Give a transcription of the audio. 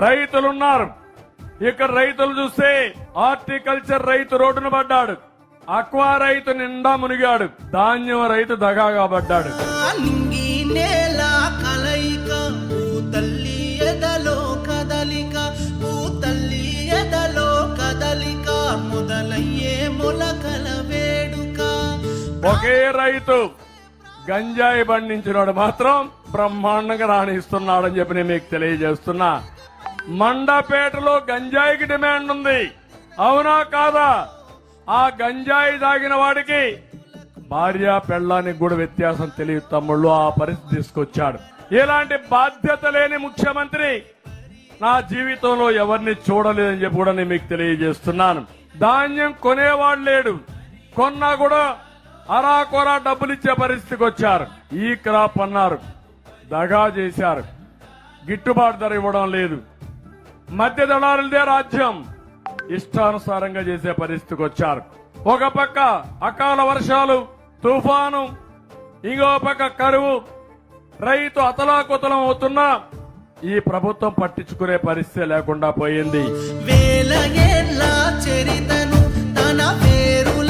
రైతులున్నారు. ఇక్కడ రైతులు చూస్తే హార్టికల్చర్ రైతు రోడ్డున పడ్డాడు, అక్వా రైతు నిండా మునిగాడు, ధాన్యం రైతు దగాగా పడ్డాడు. నింగి నేల కలయిక తల్లి ఎదలో కదలిక, తల్లి ఎదలో కదలిక మొదలయ్యే మొలకల వేడుక. ఒకే రైతు గంజాయి పండించినాడు మాత్రం బ్రహ్మాండంగా రాణిస్తున్నాడని చెప్పి నేను మీకు తెలియజేస్తున్నా. మండపేటలో గంజాయికి డిమాండ్ ఉంది, అవునా కాదా? ఆ గంజాయి తాగిన వాడికి భార్య పెళ్ళానికి కూడా వ్యత్యాసం తెలియదు తమ్ముళ్ళు. ఆ పరిస్థితి తీసుకొచ్చాడు. ఇలాంటి బాధ్యత లేని ముఖ్యమంత్రి నా జీవితంలో ఎవరిని చూడలేదని చెప్పి కూడా నేను మీకు తెలియజేస్తున్నాను. ధాన్యం కొనేవాడు లేడు, కొన్నా కూడా అరాకొరా డబ్బులు ఇచ్చే పరిస్థితికి వచ్చారు. ఈ క్రాప్ అన్నారు, దగా చేశారు, గిట్టుబాటు ధర ఇవ్వడం లేదు, మధ్య దళారులదే రాజ్యం, ఇష్టానుసారంగా చేసే పరిస్థితికి వచ్చారు. ఒక పక్క అకాల వర్షాలు, తుఫాను, ఇంకో పక్క కరువు, రైతు అతలాకుతలం అవుతున్నా ఈ ప్రభుత్వం పట్టించుకునే పరిస్థితి లేకుండా పోయింది. వేల ఏళ్ల చరితను తన పేరుల